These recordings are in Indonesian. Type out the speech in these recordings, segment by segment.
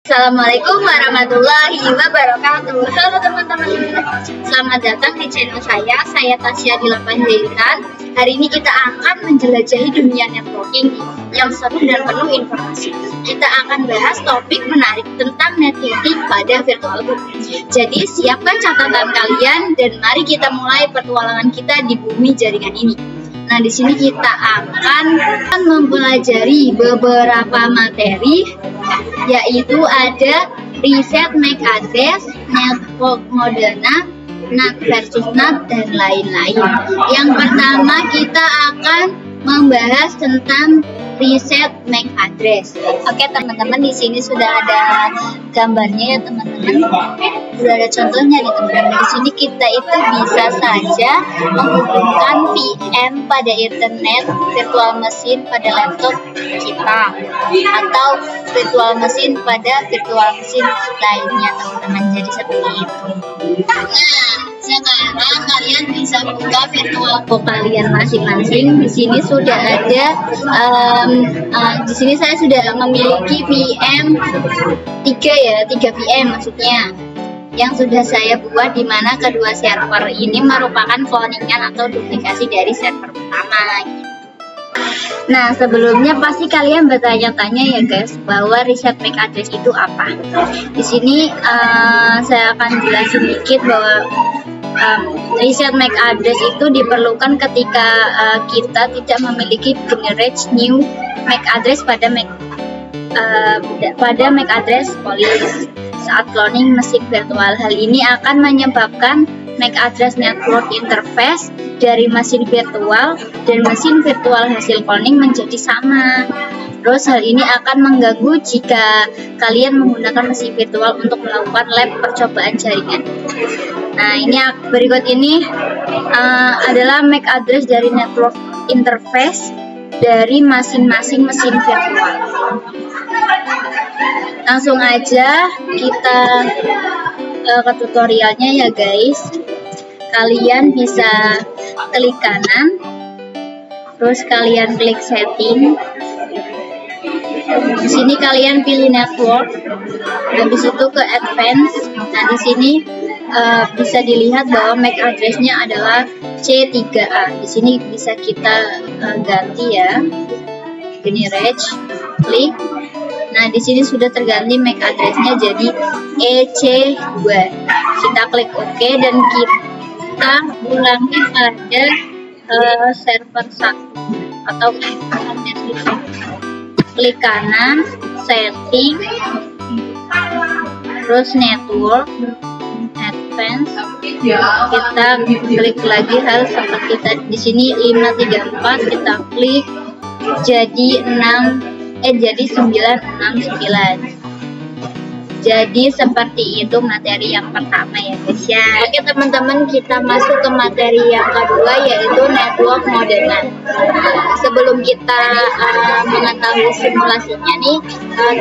Assalamualaikum warahmatullahi wabarakatuh. Halo teman-teman, selamat datang di channel saya Tasya di Lapan Jahitan. Hari ini kita akan menjelajahi dunia networking yang seru dan penuh informasi. Kita akan bahas topik menarik tentang networking pada virtual group. Jadi siapkan catatan kalian dan mari kita mulai petualangan kita di bumi jaringan ini. Nah, di sini kita akan mempelajari beberapa materi, yaitu ada riset MAC address, network Moderna, NAT versus NAT, dan lain-lain. Yang pertama kita akan membahas tentang riset MAC address. Oke teman-teman, di sini sudah ada gambarnya ya teman-teman. Sudah ada contohnya nih teman-teman. Di sini kita itu bisa saja menghubungkan VM pada internet, virtual machine pada laptop kita, atau virtual machine pada virtual machine lainnya teman-teman. Jadi seperti itu. Nah, sekarang kalian bisa buka virtual box kalian masing-masing. Di sini sudah ada, di sini saya sudah memiliki VM 3 VM maksudnya, yang sudah saya buat, di mana kedua server ini merupakan cloningan atau duplikasi dari server pertama. Nah, sebelumnya pasti kalian bertanya-tanya ya guys, bahwa riset MAC address itu apa. Di sini saya akan jelasin dikit bahwa riset MAC address itu diperlukan ketika kita tidak memiliki generate new MAC address pada MAC address police saat cloning mesin virtual. Hal ini akan menyebabkan MAC address network interface dari mesin virtual dan mesin virtual hasil cloning menjadi sama. Terus hal ini akan mengganggu jika kalian menggunakan mesin virtual untuk melakukan lab percobaan jaringan. Nah, ini berikut ini adalah MAC address dari network interface dari masing-masing mesin virtual. Langsung aja kita ke tutorialnya ya guys. Kalian bisa klik kanan, terus kalian klik setting. Di sini kalian pilih network, habis itu ke advance. Nah, di sini bisa dilihat bahwa MAC address-nya adalah C3A. Di sini bisa kita ganti ya. Generate, klik. Nah, di sini sudah terganti MAC address-nya jadi EC2. Kita klik OK dan kita ulangi pada server 1 atau klik kanan, setting, terus network, advance. Kita klik lagi hal seperti tadi. Di sini 534 kita klik jadi 969. Jadi seperti itu materi yang pertama ya guys ya. Oke teman-teman, kita masuk ke materi yang kedua, yaitu network Moderna. Sebelum kita mengetahui simulasinya nih,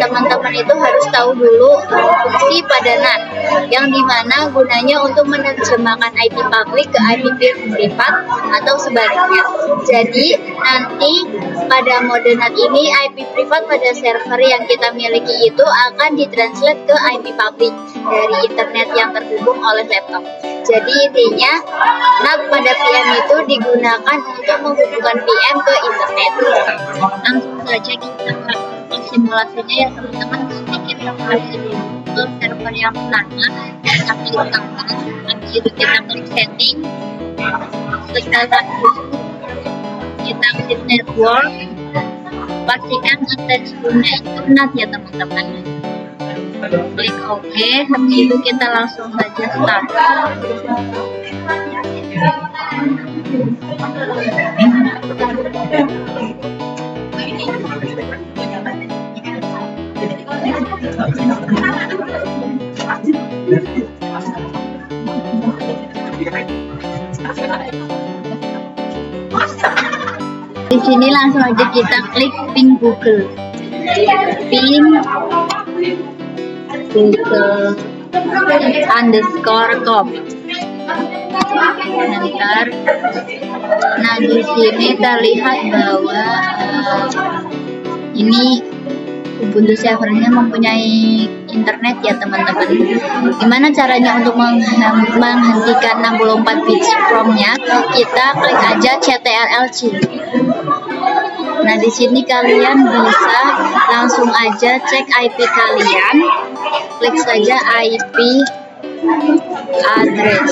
teman-teman itu harus tahu dulu fungsi pada NAT, yang dimana gunanya untuk menerjemahkan IP public ke IP privat atau sebaliknya. Jadi nanti pada mode NAT ini, IP privat pada server yang kita miliki itu akan ditranslate ke IP public dari internet yang terhubung oleh laptop. Jadi intinya NAT pada VM itu digunakan untuk menghubungkan VM ke internet. Langsung saja kita melakukan simulasinya ya teman-teman. Sedikit informasi dulu ke server yang pertama. Kita klik kanan, habis itu kita klik setting. Setelah itu kita klik network. Pastikan attach guna itu NAT ya teman-teman. Klik OK, habis itu kita langsung saja start. Di sini langsung aja kita klik ping Google. Google _com. Bentar. Nah, di sini terlihat bahwa ini Ubuntu servernya mempunyai internet ya teman-teman. Gimana caranya untuk menghentikan 64 bit ROM-nya? Kita klik aja CTRL-C. Nah, di sini kalian bisa langsung aja cek IP kalian. Klik saja IP address.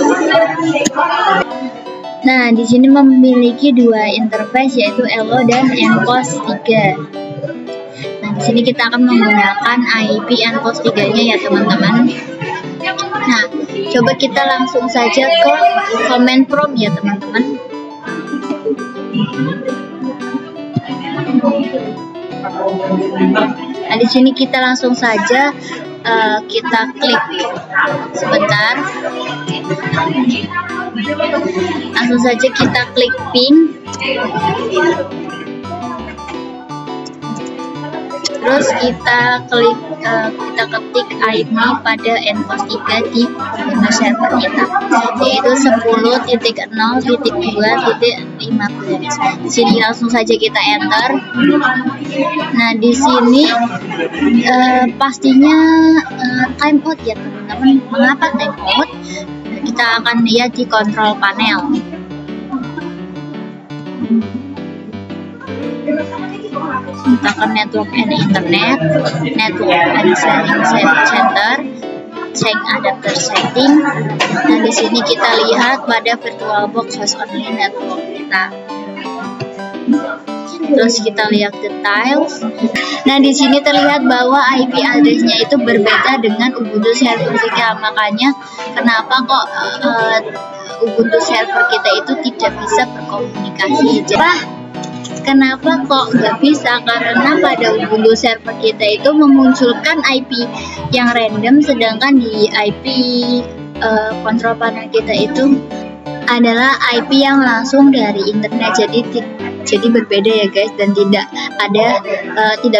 Nah, di sini memiliki dua interface yaitu Elo dan Enpost 3. Nah, di sini kita akan menggunakan IP Enpost 3-nya ya teman-teman. Nah, coba kita langsung saja ke command prompt ya teman-teman. Nah, di sini kita langsung saja kita klik sebentar. Langsung saja kita klik ping. Terus kita klik kita ketik IP pada Enpost 3 di Windows server kita, yaitu 10.0.2.15. Di sini langsung saja kita enter. Nah, di sini pastinya timeout ya teman-teman. Mengapa timeout? Kita akan lihat di control panel. Tekan network and internet, network and sharing center, check adapter setting. Nah, di sini kita lihat pada VirtualBox host only network kita. Terus kita lihat details. Nah, di sini terlihat bahwa IP address-nya itu berbeda dengan Ubuntu server 3. Makanya kenapa kok Ubuntu server kita itu tidak bisa berkomunikasi. Kenapa kok nggak bisa? Karena pada Ubuntu server kita itu memunculkan IP yang random, sedangkan di IP control panel kita itu adalah IP yang langsung dari internet. Jadi berbeda ya guys, dan tidak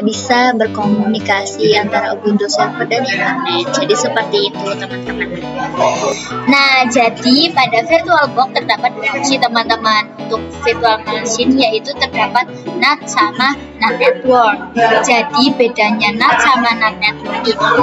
bisa berkomunikasi antara Ubuntu server dan internet. Jadi seperti itu teman-teman. Nah, jadi pada VirtualBox terdapat fungsi teman-teman untuk virtual machine, yaitu terdapat NAT sama NAT network. Jadi bedanya NAT sama NAT network itu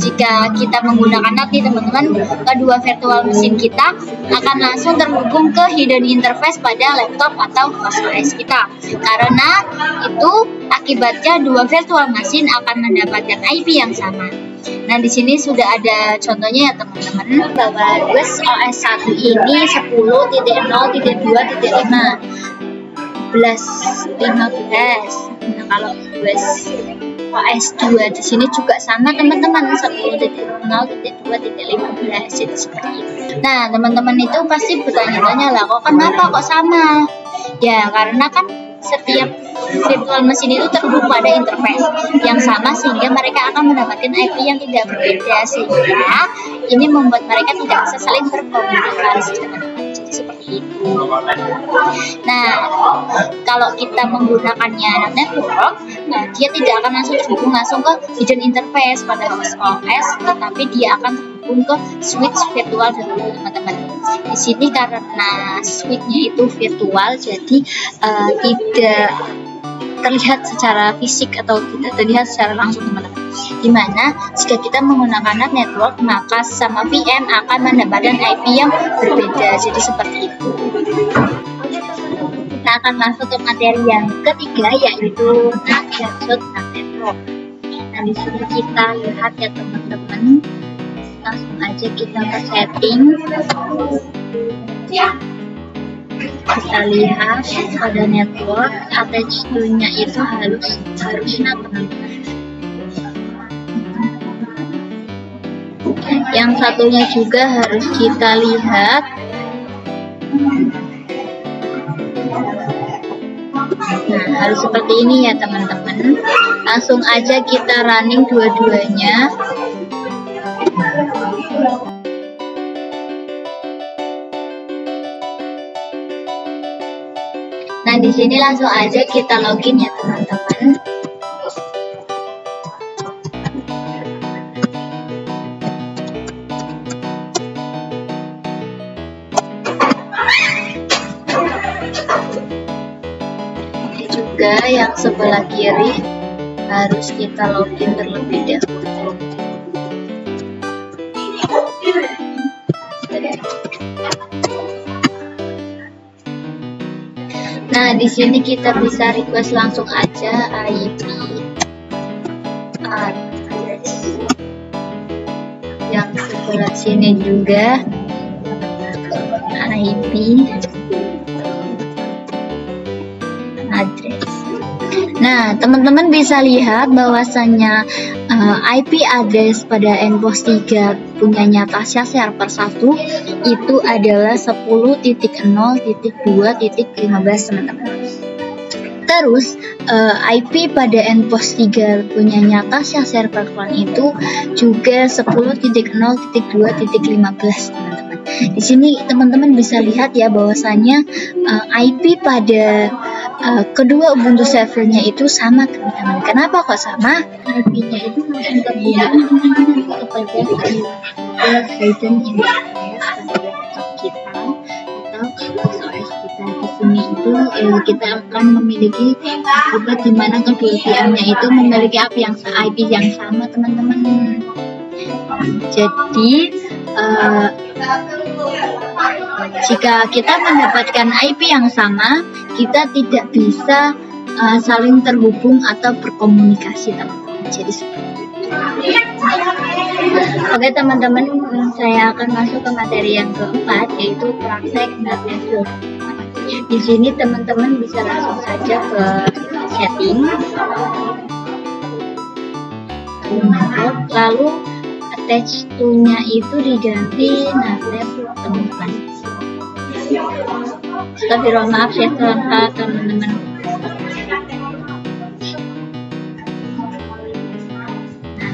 jika kita menggunakan NAT nih teman-teman, kedua virtual machine kita akan langsung terhubung ke hidden interface pada laptop atau host OS kita. Karena itu akibatnya dua virtual machine akan mendapatkan IP yang sama. Nah, di sini sudah ada contohnya ya teman-teman, bahwa WS OS 1 ini 10.0.2.15. Nah, kalau WS OS 2 di sini juga sama teman-teman, 10.0.2.15. Jadi seperti itu. Nah, teman-teman itu pasti bertanya-tanya lah, kok kenapa kok sama? Ya, karena kan setiap virtual machine itu terhubung pada interface yang sama, sehingga mereka akan mendapatkan IP yang tidak berbeda, sehingga ini membuat mereka tidak bisa saling berkomunikasi teman-teman. Jadi seperti itu. Nah, kalau kita menggunakannya network, dia tidak akan langsung terhubung langsung ke hidden interface pada host OS, tetapi dia akan terhubung ke switch virtual dulu teman-teman. Di sini karena switch-nya itu virtual, jadi tidak terlihat secara fisik atau tidak terlihat secara langsung teman-teman. Dimana jika kita menggunakan NAT network, maka sama VM akan mendapatkan IP yang berbeda. Jadi seperti itu. Kita akan masuk ke materi yang ketiga, yaitu NAT versus NAT network. Nah, di sini kita lihat ya teman-teman. Langsung aja kita ke setting. Kita lihat pada network attach to-nya itu harus NAT teman-teman. Yang satunya juga harus kita lihat. Nah, harus seperti ini ya teman-teman. Langsung aja kita running dua-duanya. Nah, di sini langsung aja kita login ya teman-teman. Ini juga yang sebelah kiri harus kita login terlebih dahulu. Nah, di sini kita bisa request langsung aja IP address. Yang sebelah sini juga IP address. Nah, teman-teman bisa lihat bahwasannya IP address pada nPOS 3 punyanya Tasya server 1 itu adalah 10.0.2.15 teman-teman. Terus IP pada nPOS 3 punyanya Tasya server clone itu juga 10.0.2.15 teman-teman. Di sini teman-teman bisa lihat ya bahwasannya IP pada kedua Ubuntu servernya itu sama teman-teman. Kenapa kok sama? IP-nya itu langsung terhubung kepada Hidden Interface pada laptop kita atau OS kita. Di sini itu kita akan memiliki juga di mana kedua VM-nya itu memiliki IP yang sama teman-teman. Jadi jika kita mendapatkan IP yang sama, kita tidak bisa saling terhubung atau berkomunikasi teman-teman. Jadi seperti itu. Oke teman-teman, saya akan masuk ke materi yang keempat, yaitu praktek network. Di sini teman-teman bisa langsung saja ke setting, lalu attach to-nya itu diganti network teman-teman. Astagfirullah, maaf ya teman-teman.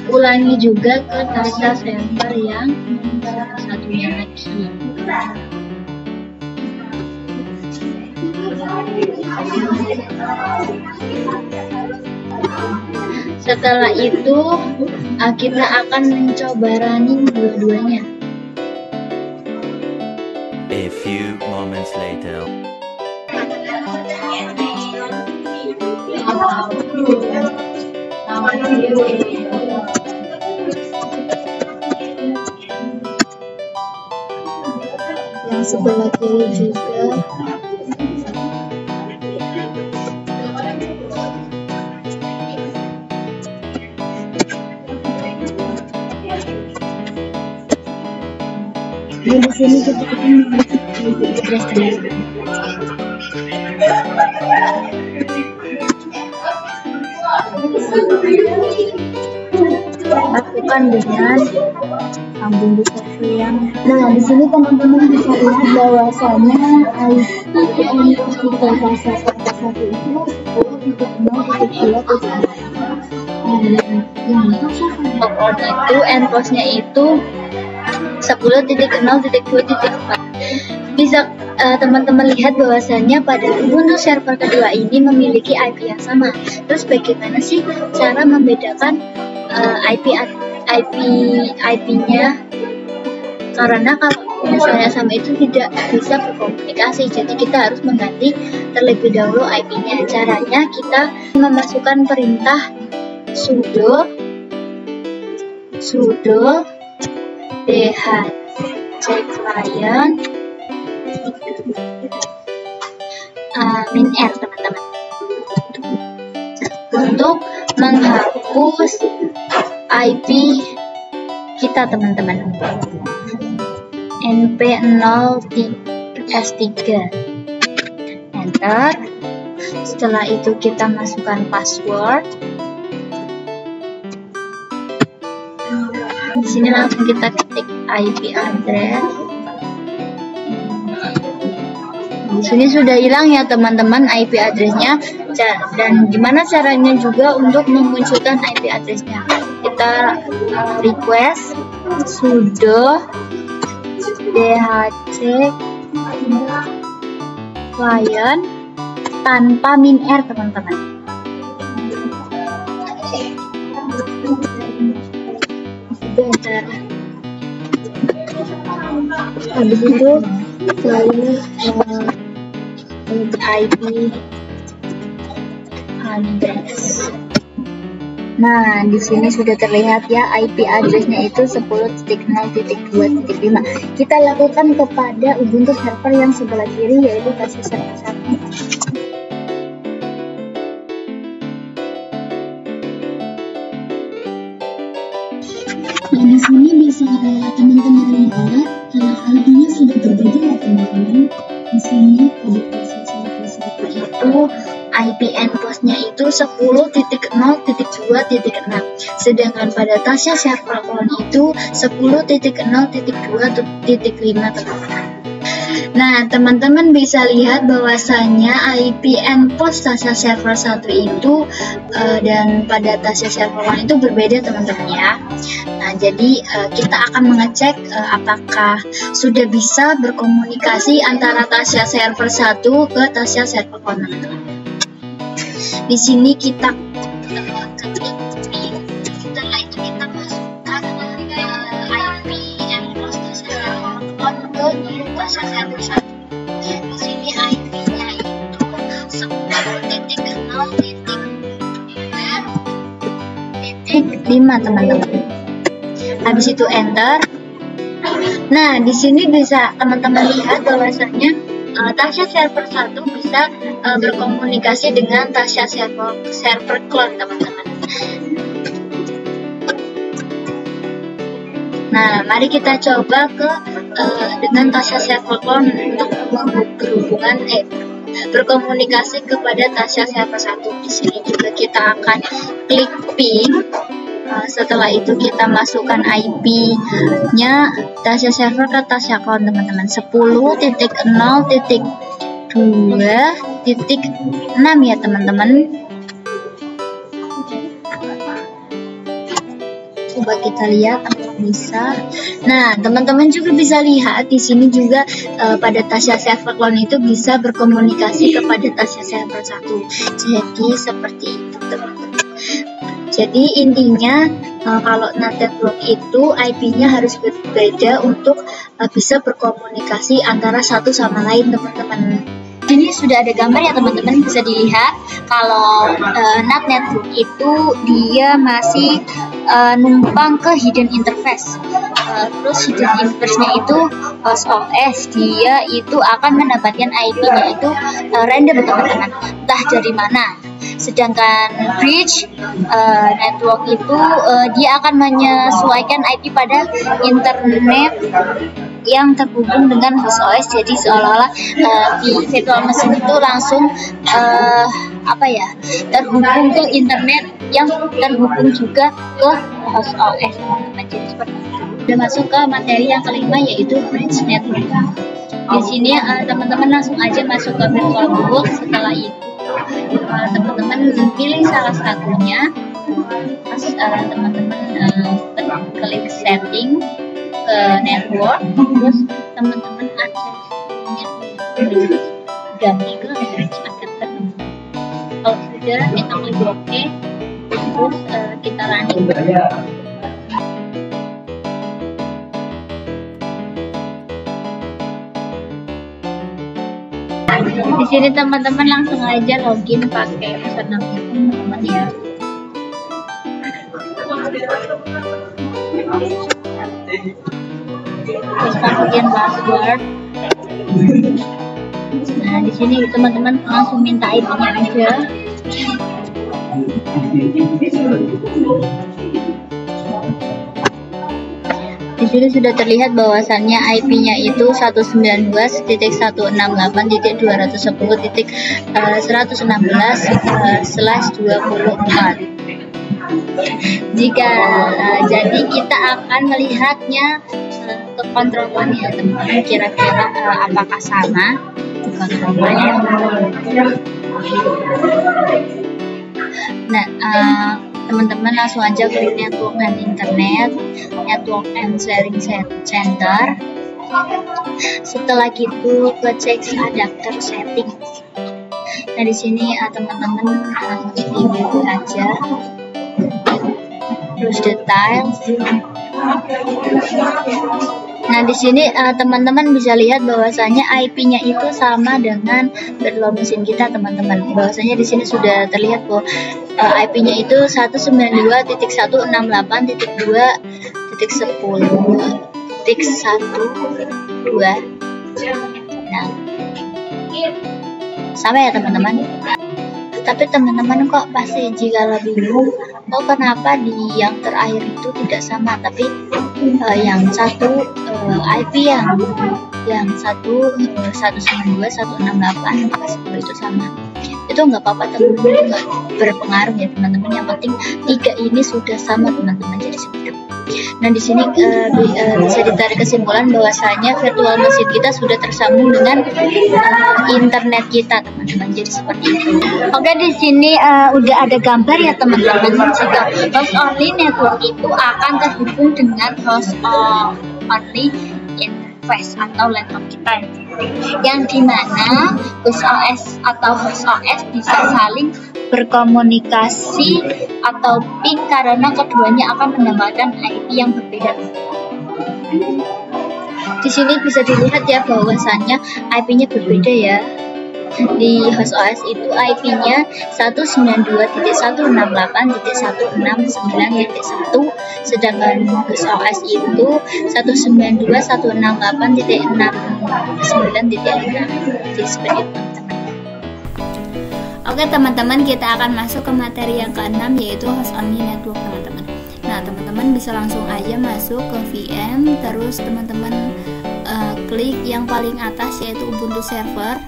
Ulangi juga ke Tasya server yang satunya lagi. Setelah itu kita akan mencoba running dua-duanya. A few moments later. Yang sebelah kiri juga. Dan di sini kita akan memiliki address teman-teman. Lakukan dengan Ubuntu server yang. Nah, di sini teman-teman bisa lihat bahwasanya IP yang kita Tasya server 1 itu 10.0.2.15. Itu nPOS-nya itu 10.0.2.4. Bisa teman-teman lihat bahwasannya pada Ubuntu server kedua ini memiliki IP yang sama. Terus bagaimana sih cara membedakan IP-nya? Karena kalau misalnya sama itu tidak bisa berkomunikasi, jadi kita harus mengganti terlebih dahulu IP-nya. Caranya kita memasukkan perintah sudo dhc client -r teman-teman untuk menghapus IP kita teman-teman, np0s3, enter. Setelah itu kita masukkan password. Di sini langsung kita ketik IP address. Di sini sudah hilang ya teman-teman IP addressnya. Dan gimana caranya juga untuk memunculkan IP addressnya? Kita request sudo dhc client tanpa -r teman-teman. Habis itu saya IP address. Nah, di sini sudah terlihat ya IP address-nya itu 10.0.2.5. Kita lakukan kepada Ubuntu server yang sebelah kiri, yaitu Tasya server 1. Nah, di sini bisa teman-teman lihat IP-nya sudah berbeda ya teman-teman. Di sini pada Tasya server 1 itu IP endpost-nya itu 10.0.2.6, sedangkan pada Tasya server clone itu 10.0.2.5 teman-teman. Nah, teman-teman bisa lihat bahwasanya IP endpost Tasya server 1 itu dan pada Tasya server clone itu berbeda teman-teman ya. Nah, jadi kita akan mengecek apakah sudah bisa berkomunikasi antara Tasya server 1 ke Tasya server clone teman-teman. Di sini kita ketik pin, setelah itu kita masukkan IP endpost Tasya server clone ke Tasya server 1. Di sini IP-nya itu 10.0.2.5 teman-teman. Habis itu enter. Nah, di sini bisa teman-teman lihat bahwasanya Tasya server 1 bisa berkomunikasi dengan Tasya server clone teman-teman. Nah, mari kita coba dengan Tasya server clone untuk berkomunikasi kepada Tasya server 1. Di sini juga kita akan klik pin. Setelah itu kita masukkan IP-nya Tasya server ke Tasya clone teman-teman, 10.0.2.6 ya teman-teman. Coba kita lihat apakah bisa. Nah, teman-teman juga bisa lihat di sini juga pada Tasya server clone itu bisa berkomunikasi kepada Tasya server 1. Jadi seperti itu teman-teman. Jadi intinya kalau NAT network itu IP-nya harus berbeda untuk bisa berkomunikasi antara satu sama lain teman-teman. Ini sudah ada gambar ya teman-teman, bisa dilihat kalau NAT network itu dia masih numpang ke hidden interface. Terus hidden interface-nya itu host OS, dia itu akan mendapatkan IP-nya itu random teman-teman, entah dari mana. Sedangkan bridge network itu dia akan menyesuaikan IP pada internet yang terhubung dengan host OS. Jadi seolah-olah di virtual machine itu langsung terhubung ke internet yang terhubung juga ke host OS teman-teman. Jadi seperti itu. Sudah masuk ke materi yang kelima, yaitu bridge network. Di sini teman-teman langsung aja masuk ke VirtualBox. Setelah itu teman-teman pilih salah satunya, teman-teman klik setting ke network, terus teman-teman aksesnya ganti ke bridge adapter. Kalau sudah, kita klik OK, terus kita running. Di sini teman-teman langsung aja login pakai username teman-teman ya. Terus kemudian password. Nah, di sini teman-teman langsung minta IP-nya aja. Di sini sudah terlihat bahwasannya IP-nya itu 192.168.216/24. Jika jadi kita akan melihatnya ke control panel ya teman-teman, kira-kira apakah sama control panel. Nah, teman-teman langsung aja klik network and internet, network and sharing center. Setelah itu cek adapter setting. Nah, di sini teman-teman pilih aja, terus detail, Nah, di sini teman-teman bisa lihat bahwasanya IP-nya itu sama dengan virtual mesin kita, teman-teman. Bahwasanya di sini sudah terlihat bahwa IP-nya itu 192.168.2.10.1.2. Nah, sama ya teman-teman. Tapi teman-teman kok pasti jika bingung, oh kenapa di yang terakhir itu tidak sama, tapi yang satu IP yang satu 192.168 itu sama. Itu nggak apa-apa teman-teman, nggak berpengaruh ya teman-teman. Yang penting tiga ini sudah sama teman-teman, jadi seperti itu. Nah, di sini bisa ditarik kesimpulan bahwasanya virtual mesin kita sudah tersambung dengan internet kita, teman-teman. Jadi seperti itu. Oke, di sini udah ada gambar ya teman-teman. Jika host only network itu akan terhubung dengan host only interface atau laptop kita, yang dimana host OS atau host OS bisa saling berkomunikasi atau ping karena keduanya akan mendapatkan IP yang berbeda. Di sini bisa dilihat ya bahwasannya IP-nya berbeda ya. Di host OS itu IP-nya 192.168.169.1, sedangkan host OS itu 192.168.69.6. Jadi seperti itu. Oke teman-teman, kita akan masuk ke materi yang ke-6, yaitu host only network, teman-teman. Nah, teman-teman bisa langsung aja masuk ke VM, terus teman-teman klik yang paling atas yaitu Ubuntu server.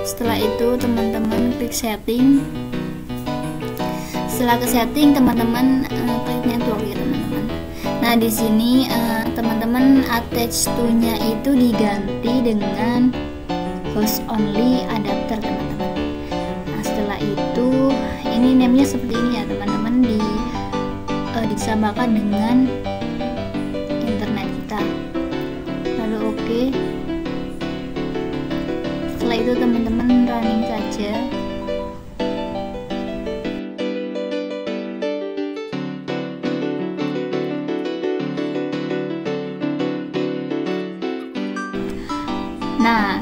Setelah itu teman-teman klik setting. Setelah ke setting, teman-teman klik network ya teman-teman. Nah, di sini teman-teman attach to-nya itu diganti dengan host only adapter, teman-teman. Nah, setelah itu ini namanya seperti ini ya teman-teman, disamakan dengan internet kita. Lalu oke. Setelah itu teman-teman running saja. Nah,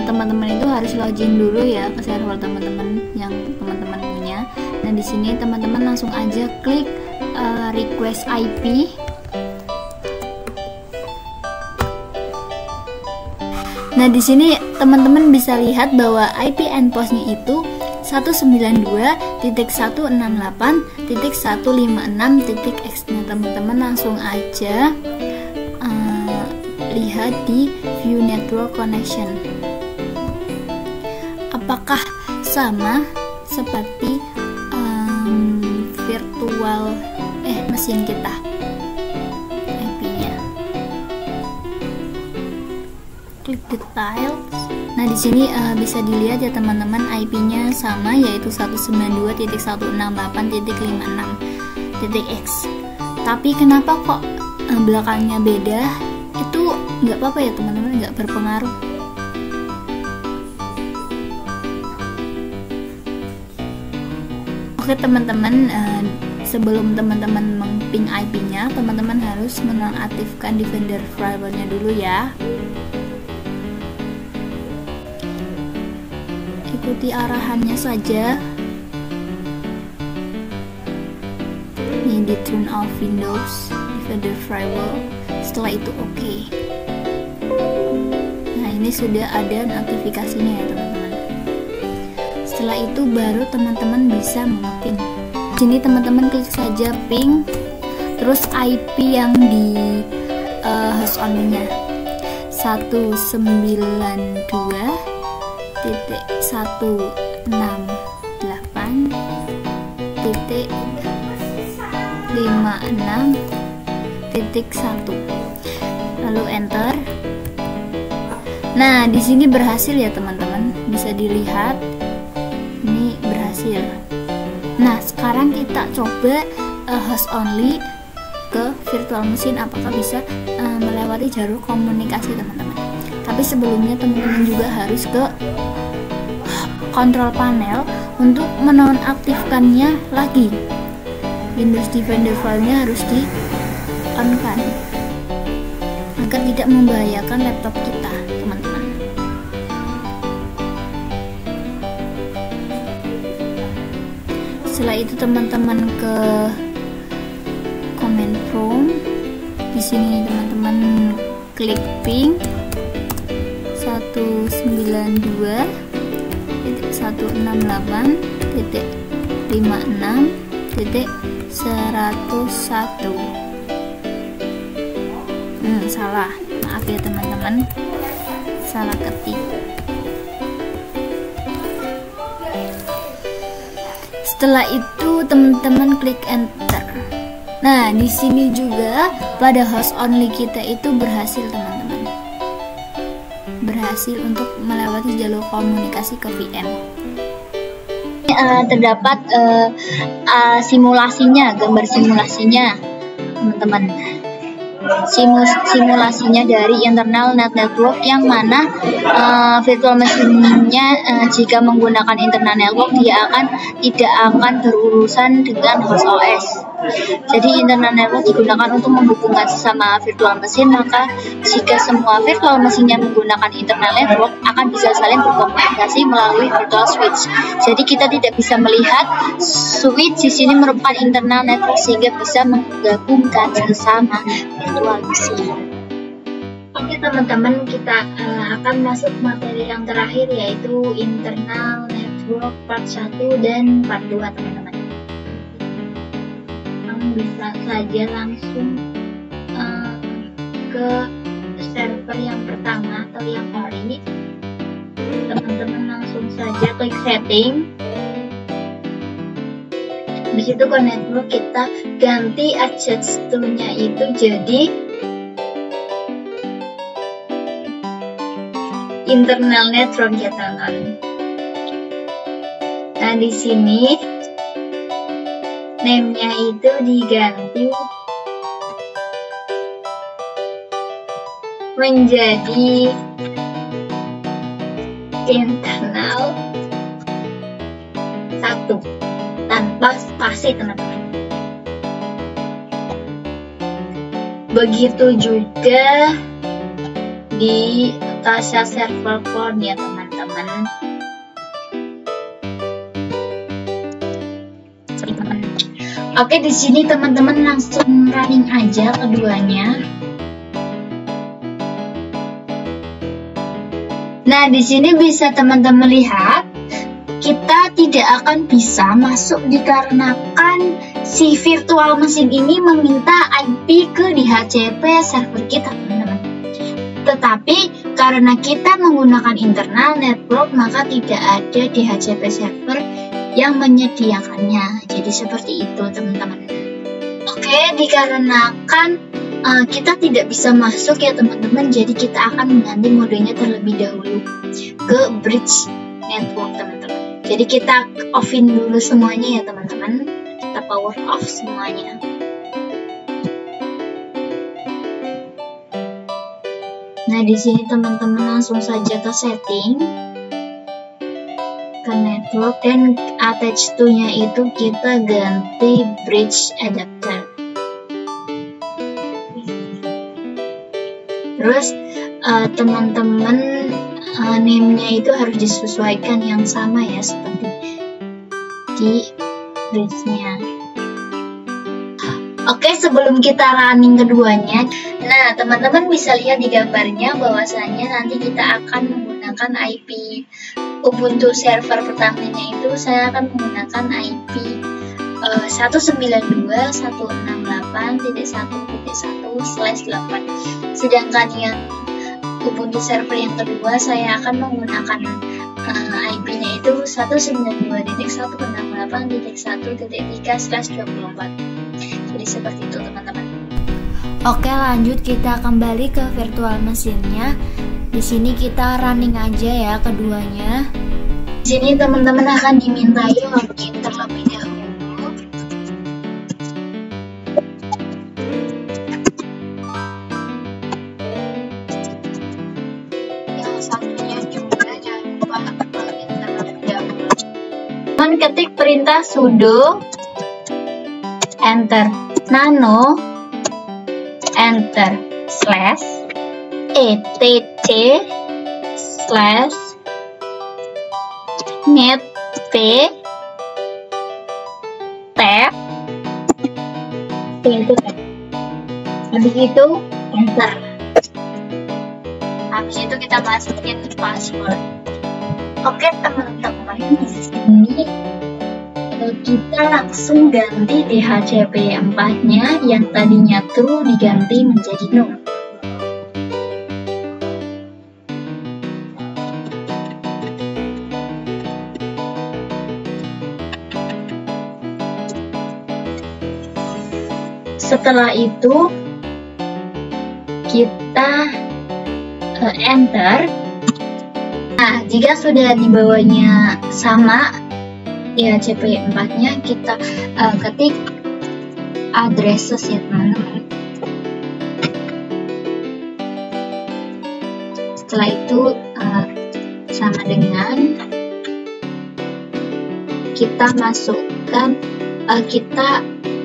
teman-teman itu harus login dulu ya ke server teman-teman yang teman-teman punya. Nah, di sini teman-teman langsung aja klik request IP. Nah, di sini teman-teman bisa lihat bahwa IP endpoint-nya itu 192.168.156.x. Nah, teman-teman langsung aja lihat di view network connection. Apakah sama seperti virtual mesin kita IP-nya? Klik details. Nah, di sini bisa dilihat ya teman-teman, IP-nya sama yaitu 192.168.56.x. Tapi kenapa kok belakangnya beda? Itu nggak apa-apa ya teman-teman, nggak berpengaruh. Oke teman-teman, sebelum teman-teman meng-ping IP-nya, teman-teman harus menonaktifkan Defender Firewall-nya dulu ya. Ikuti arahannya saja. Ini di turn off Windows Defender Firewall. Setelah itu oke. Nah, ini sudah ada notifikasinya ya teman-teman. Setelah itu baru teman-teman bisa meng-ping. Sini teman-teman klik saja ping, terus IP yang di host only-nya 192.168.56.1, lalu enter. Nah, di sini berhasil ya teman-teman, bisa dilihat ini berhasil. Nah, sekarang kita coba host only ke virtual machine, apakah bisa melewati jalur komunikasi teman-teman. Tapi sebelumnya teman-teman juga harus ke control panel untuk menonaktifkannya lagi. Windows Defender file-nya harus di on kan. agar tidak membahayakan laptop kita, teman-teman. Setelah itu teman-teman ke command prompt. Di sini teman-teman klik ping 192.168.56.101. Salah, maaf ya teman-teman, salah ketik. Setelah itu teman-teman klik enter. Nah, di sini juga pada host only kita itu berhasil teman-teman. Berhasil untuk melewati jalur komunikasi ke VM. Terdapat simulasinya, gambar simulasinya teman-teman. Simulasinya dari internal network yang mana virtual machine-nya jika menggunakan internal network dia tidak akan berurusan dengan host OS. Jadi internal network digunakan untuk menghubungkan sesama virtual machine, maka jika semua virtual machine-nya menggunakan internal network akan bisa saling berkomunikasi melalui virtual switch. Jadi kita tidak bisa melihat switch di sini merupakan internal network sehingga bisa menggabungkan sesama virtual machine. Oke teman-teman, kita akan masuk materi yang terakhir yaitu internal network part 1 dan part 2 teman-teman. Bisa saja langsung ke server yang pertama atau yang ori. Teman-teman langsung saja klik setting. Di situ ke network kita ganti access to-nya itu jadi internal network ya teman-teman. Nah di sini name-nya itu diganti menjadi internal 1 tanpa spasi teman-teman. Begitu juga di Tasya server phone ya teman-teman. Oke, di sini teman-teman langsung running aja keduanya. Nah, di sini bisa teman-teman lihat kita tidak akan bisa masuk dikarenakan si virtual machine ini meminta IP ke DHCP server kita, teman-teman. Tetapi karena kita menggunakan internal network, maka tidak ada DHCP server yang menyediakannya. Jadi seperti itu teman-teman. Oke, dikarenakan kita tidak bisa masuk ya teman-teman, jadi kita akan mengganti modenya terlebih dahulu ke bridge network teman-teman. Jadi kita offin dulu semuanya ya teman-teman, kita power off semuanya. Nah di sini teman-teman langsung saja ke setting, ke network, dan attach to-nya itu kita ganti bridge adapter. Terus teman-teman name-nya itu harus disesuaikan yang sama ya seperti di bridge-nya. Oke, sebelum kita running keduanya, nah teman-teman bisa lihat di gambarnya bahwasannya nanti kita akan menggunakan IP Ubuntu server pertamanya itu saya akan menggunakan IP 192.168.1.1/8. Sedangkan yang Ubuntu server yang kedua saya akan menggunakan IP-nya itu 192.168.1.3/24. Jadi seperti itu teman-teman. Oke, lanjut kita kembali ke virtual machine-nya. Di sini kita running aja ya keduanya. Di sini teman-teman akan dimintai login terlebih dahulu. Yang satunya juga jangan lupa login terlebih dahulu. Teman ketik perintah sudo enter nano enter slash itu kan. Habis itu enter. Habis itu kita masukin password. Oke teman-teman, di sini kita langsung ganti DHCP4-nya yang tadinya true diganti menjadi no. Setelah itu kita enter. Nah, jika sudah di bawahnya sama DHCP4-nya, kita ketik addresses ya teman-teman. Setelah itu sama dengan kita masukkan, kita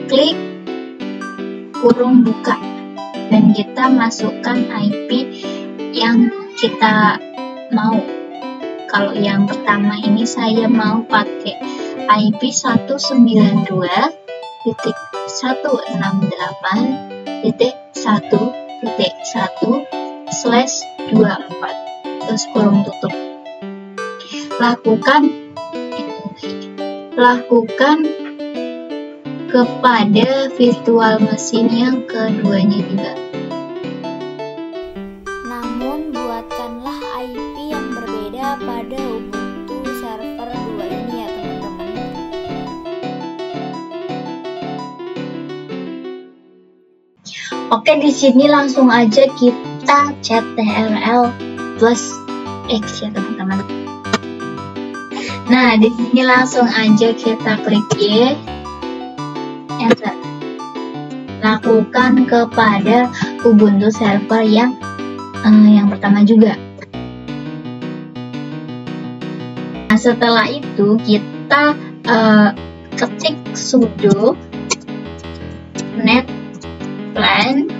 klik kurung buka dan kita masukkan IP yang kita mau. Kalau yang pertama ini saya mau pakai IP 192.168.1.1/24 terus kurung tutup. Lakukan kepada virtual mesin yang keduanya juga. Namun buatkanlah IP yang berbeda pada Ubuntu server 2 ini ya teman-teman. Oke, di sini langsung aja kita ctrl plus X ya teman-teman. Nah, di sini langsung aja kita klik Y. Enter. Lakukan kepada Ubuntu server yang pertama juga. Nah, setelah itu kita ketik sudo netplan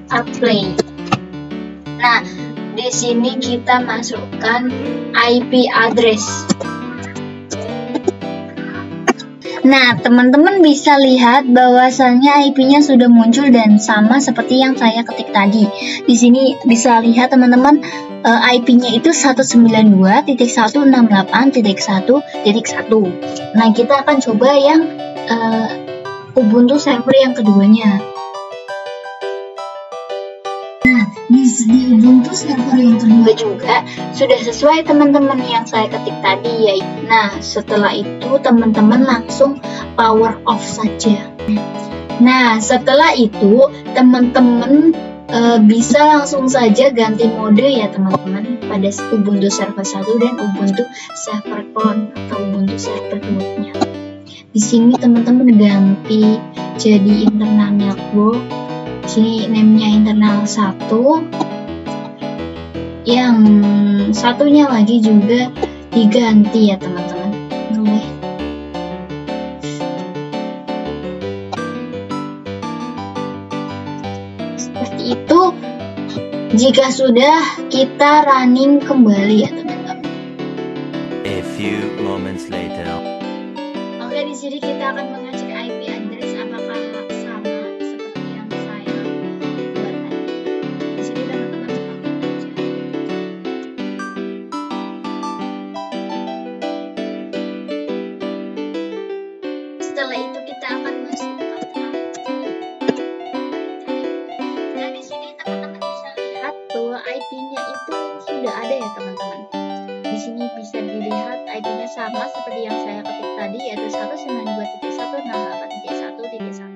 apply. Nah, di sini kita masukkan IP address. Nah, teman-teman bisa lihat bahwasannya IP-nya sudah muncul dan sama seperti yang saya ketik tadi. Di sini bisa lihat teman-teman, IP-nya itu 192.168.1.1. Nah, kita akan coba yang Ubuntu server yang keduanya. Nah, di Ubuntu server yang kedua juga sudah sesuai teman-teman yang saya ketik tadi ya. Nah, setelah itu teman-teman langsung power off saja. Nah, setelah itu teman-teman bisa langsung saja ganti mode ya teman-teman pada Ubuntu server 1 dan Ubuntu server clone atau Ubuntu server 2-nya. Di sini teman-teman ganti jadi internal network. Sini name-nya internal 1. Yang satunya lagi juga diganti ya teman-teman. Seperti itu. Jika sudah, kita running kembali ya teman-teman. A few moments later. Oke, di sini kita akan mengecek IP address apakah sama seperti yang saya buat tadi. Di sini teman-teman login aja. Setelah itu kita akan masukkan nah, di sini teman-teman bisa lihat bahwa IP-nya itu sudah ada ya teman-teman. Di sini bisa dilihat IP-nya sama seperti yang saya ketik tadi, yaitu 192.168.1.1.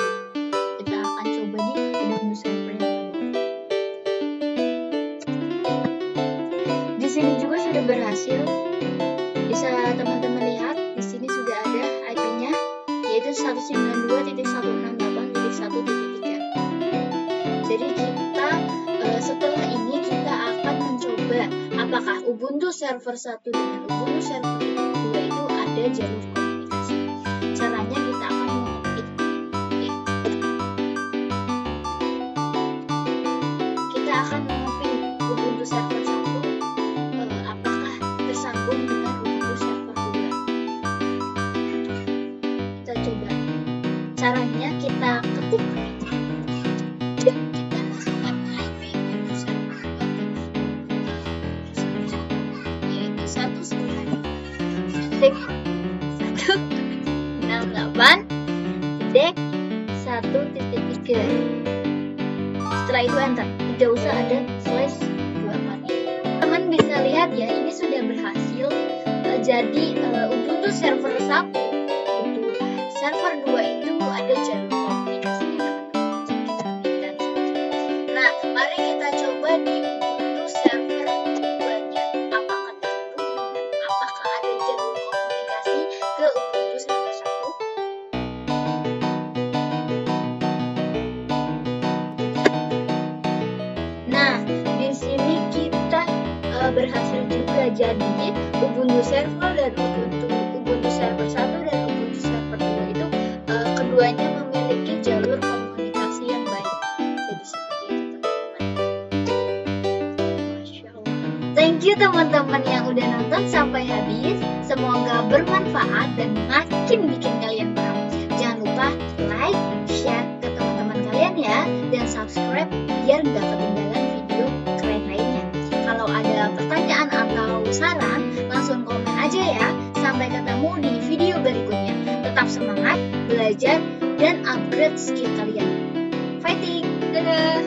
Kita akan coba di Ubuntu server yang kedua. Di sini juga sudah berhasil. Bisa teman-teman lihat, di sini sudah ada IP-nya, yaitu 192.168.1.3. Jadi kita setelah ini kita akan mencoba apakah Ubuntu server 1 dengan Ubuntu server 2 itu ada jalur komunikasi. Caranya kita akan mengetik akan mengupin Ubuntu server 1 apakah tersambung dengan Ubuntu server 2. Kita coba. Caranya kita ketik dan kita masukkan IP Ubuntu server 2 yaitu 1.168.1.3. Setelah itu enter, tidak usah ada /24. Teman bisa lihat ya, ini sudah berhasil. Jadi Ubuntu server 1, Ubuntu server 2 itu ada jalur komunikasinya teman-teman. Nah, mari kita coba di Ubuntu server 2-nya. Apakah terhubung? Apakah ada jalur komunikasi ke Ubuntu server 1? Berhasil juga. Jadi Ubuntu server dan Ubuntu server 1 dan Ubuntu server 2 itu keduanya memiliki jalur komunikasi yang baik. Jadi seperti itu teman-teman. Masya Allah. Thank you teman-teman yang udah nonton sampai habis. Semoga bermanfaat dan makin bikin kalian paham. Jangan lupa like, share ke teman-teman kalian ya, dan subscribe biar nggak ketinggalan video keren lainnya. Kalau ada pertanyaan atau saran, langsung komen aja ya. Sampai ketemu di video berikutnya. Tetap semangat, belajar, dan upgrade skill kalian. Fighting! Dadah!